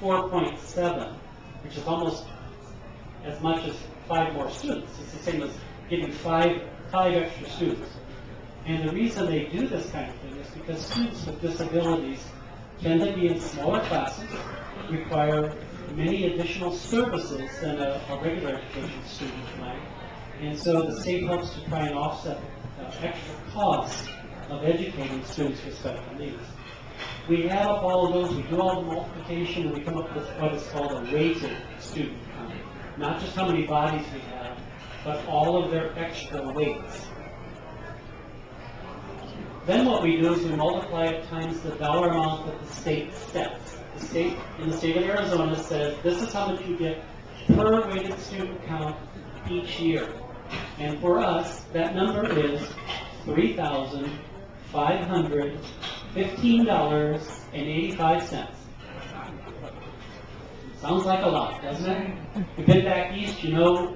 4.7, which is almost as much as 5 more students. It's the same as getting five extra students. And the reason they do this kind of thing is because students with disabilities tend to be in smaller classes, require many additional services than a regular education student might. And so the state helps to try and offset extra costs of educating students with special needs. We add up all of those, we do all the multiplication, and we come up with what is called a weighted student count. Not just how many bodies we have, but all of their extra weights. Then what we do is we multiply it times the dollar amount that the state sets. The state, in the state of Arizona, says this is how much you get per weighted student count each year. And for us, that number is $3,515.85. Sounds like a lot, doesn't it? If you've been back east, you know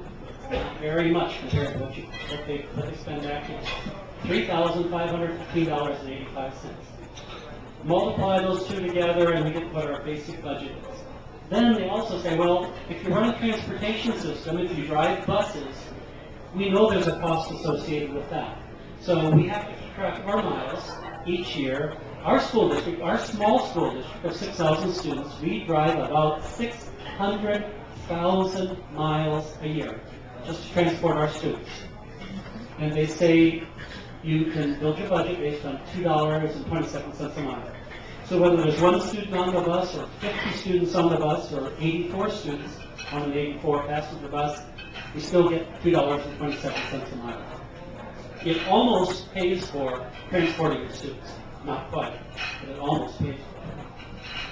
not very much compared to what they spend back here. $3,515.85. Multiply those two together and we get what our basic budget is. Then they also say, well, if you run a transportation system, if you drive buses, we know there's a cost associated with that. So we have to keep track of our miles each year. Our school district, our small school district of 6,000 students, we drive about 600,000 miles a year just to transport our students. And they say you can build your budget based on $2.27 a mile. So whether there's 1 student on the bus or 50 students on the bus or 84 students on an 84 passenger bus, we still get $2.27 a mile. It almost pays for transporting your students. Not quite, but it almost pays for it.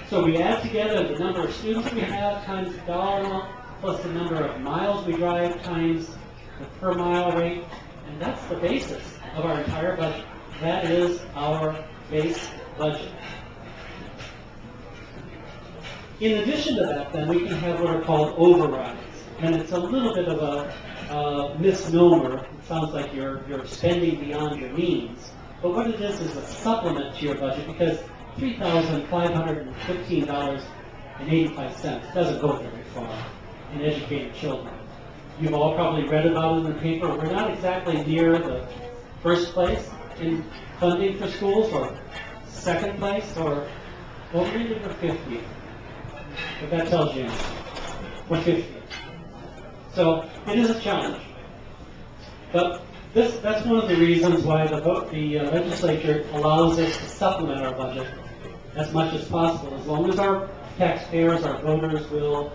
So we add together the number of students we have times the dollar amount plus the number of miles we drive times the per mile rate, and that's the basis of our entire budget. That is our base budget. In addition to that, then, we can have what are called overrides. And it's a little bit of a misnomer. It sounds like you're spending beyond your means. But what it is a supplement to your budget, because $3,515.85 doesn't go very far in educating children. You've all probably read about it in the paper. We're not exactly near the first place in funding for schools, or second place, or well, maybe we're 50th. But that tells you we're 50th. So it is a challenge. But that's one of the reasons why the legislature allows us to supplement our budget as much as possible, as long as our taxpayers, our voters, will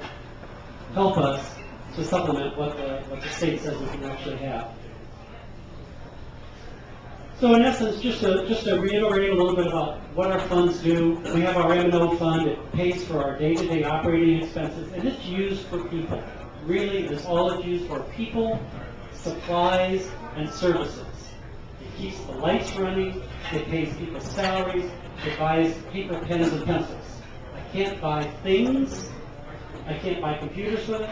help us to supplement what the state says we can actually have. So in essence, just to reiterate a little bit about what our funds do, we have our M&O fund. It pays for our day-to-day operating expenses, and it's used for people. Really, it's all it's used for: people, supplies, and services. It keeps the lights running, it pays people's salaries, it buys paper, pens, and pencils. I can't buy things, I can't buy computers with it,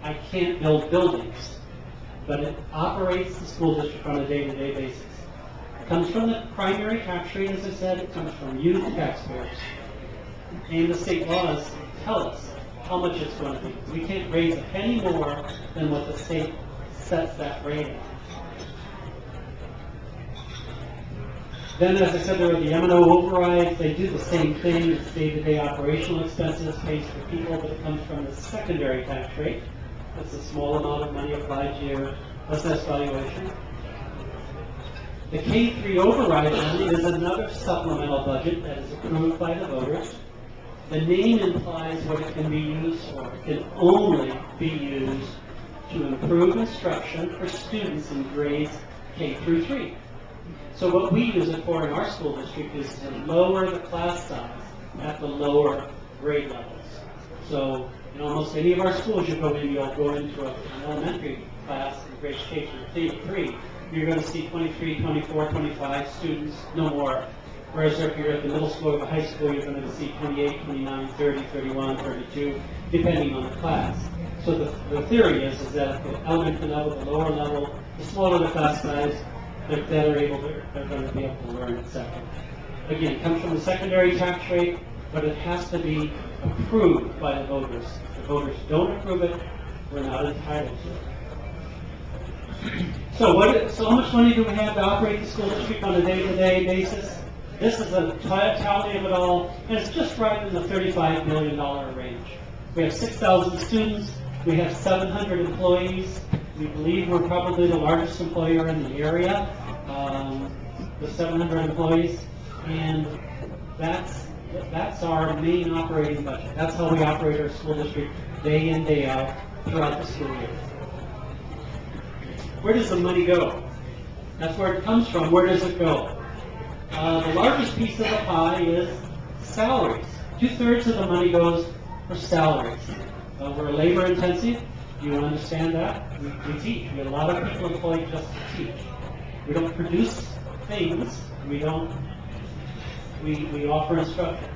I can't build buildings, but it operates the school district on a day-to-day basis. It comes from the primary tax rate, as I said, it comes from you, the taxpayers. And the state laws tell us how much it's going to be. We can't raise a penny more than what the state sets that rate at. Then, as I said, there are the M&O overrides. They do the same thing. It's day-to-day operational expenses, pays for people, but it comes from the secondary tax rate. That's a small amount of money applied to your assessed valuation. The K-3 override money is another supplemental budget that is approved by the voters. The name implies what it can be used for. It can only be used to improve instruction for students in grades K through 3. So what we use it for in our school district is to lower the class size at the lower grade levels. So in almost any of our schools you'll go into an elementary class in grades K through 3, you're going to see 23, 24, 25 students, no more. Whereas if you're at the middle school or the high school, you're going to see 28, 29, 30, 31, 32, depending on the class. So the theory is that the elementary level, the lower level, the smaller the class size, they're going to be able to learn, etc. Again, it comes from the secondary tax rate, but it has to be approved by the voters. If the voters don't approve it, we're not entitled to it. So how much money do we have to operate the school district on a day-to-day basis? This is a tally of it all, and it's just right in the $35 million range. We have 6,000 students. We have 700 employees. We believe we're probably the largest employer in the area, with 700 employees, and that's our main operating budget. That's how we operate our school district day in, day out throughout the school year. Where does the money go? That's where it comes from. Where does it go? The largest piece of the pie is salaries. 2/3 of the money goes for salaries. We're labor intensive. You understand that? We teach. We have a lot of people employed just to teach. We don't produce things. We offer instruction.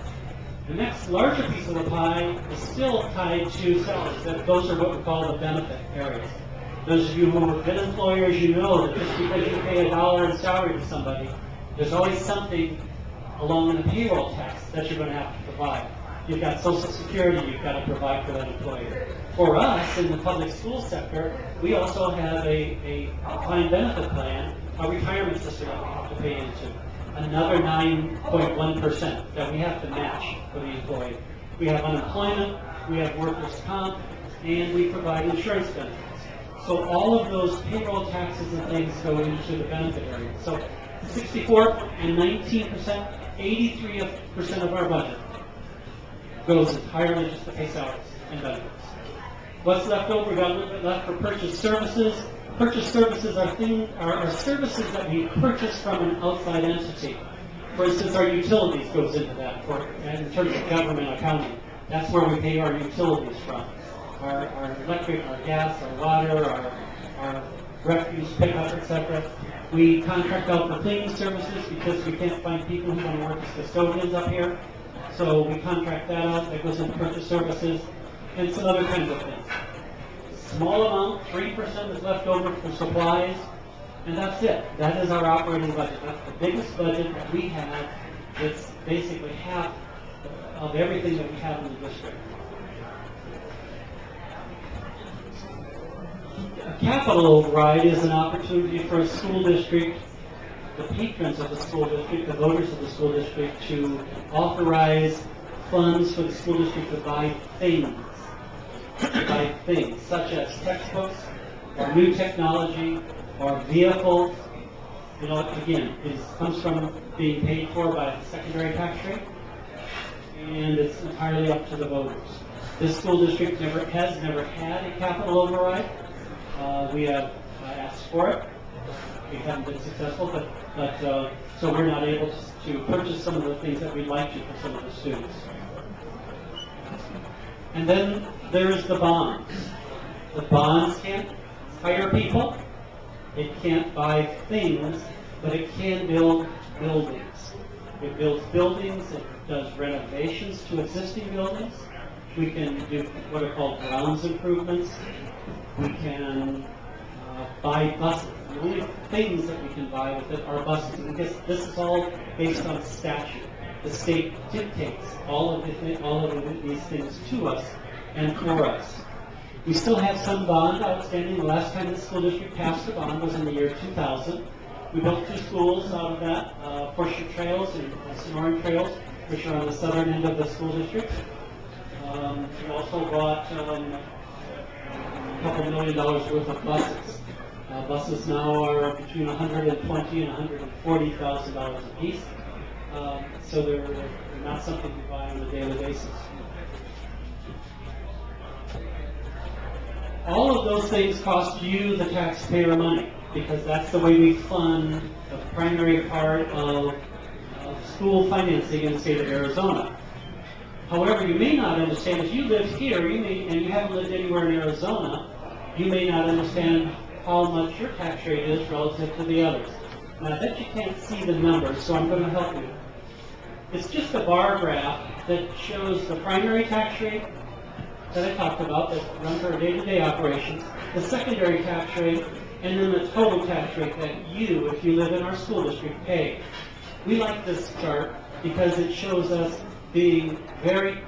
The next larger piece of the pie is still tied to salaries. Those are what we call the benefit areas. Those of you who have been employers, you know that just because you pay $1 in salary to somebody, there's always something along in the payroll tax that you're going to have to provide. You've got Social Security you've got to provide for that employer. For us, in the public school sector, we also have a defined benefit plan, a retirement system that we have to pay into. Another 9.1% that we have to match for the employee. We have unemployment, we have workers' comp, and we provide insurance benefits. So all of those payroll taxes and things go into the benefit area. So 64 and 19%, 83% of our budget goes entirely just to pay salaries and benefits. What's left over? We've got a little bit left for purchase services. Purchase services are services that we purchase from an outside entity. For instance, our utilities goes into that in terms of government accounting. That's where we pay our utilities from. Our electric, our gas, our water, our refuse pickup, etc. We contract out for cleaning services because we can't find people who want to work as custodians up here. So we contract that out. That goes into purchase services and some other kinds of things. Small amount, 3% is left over for supplies, and that's it. That is our operating budget. That's the biggest budget that we have. It's basically half of everything that we have in the district. A capital override is an opportunity for a school district, the patrons of the school district, the voters of the school district, to authorize funds for the school district to buy things such as textbooks, or new technology, or vehicles. You know, again, it comes from being paid for by the secondary tax rate, and it's entirely up to the voters. This school district has never had a capital override. We have asked for it. We haven't been successful, but so we're not able to purchase some of the things that we'd like to for some of the students. And then there's the bonds. The bonds can't hire people. It can't buy things, but it can build buildings. It builds buildings. It does renovations to existing buildings. We can do what are called grounds improvements. We can buy buses. The only things that we can buy with it are buses. And this is all based on statute. The state dictates all of these things to us and for us. We still have some bond outstanding. The last time the school district passed a bond was in the year 2000. We built 2 schools out of that, Horseshoe Trails and Sonoran Trails, which are on the southern end of the school district. We also bought a couple $1 million worth of buses. Buses now are between $120,000 and $140,000 a piece. So they're not something you buy on a daily basis. All of those things cost you, the taxpayer, money, because that's the way we fund the primary part of school financing in the state of Arizona. However, you may not understand, if you live here and you haven't lived anywhere in Arizona, you may not understand how much your tax rate is relative to the others. Now, I bet you can't see the numbers, so I'm going to help you. It's just a bar graph that shows the primary tax rate that I talked about that runs our day-to-day operations, the secondary tax rate, and then the total tax rate that you, if you live in our school district, pay. We like this chart because it shows us being very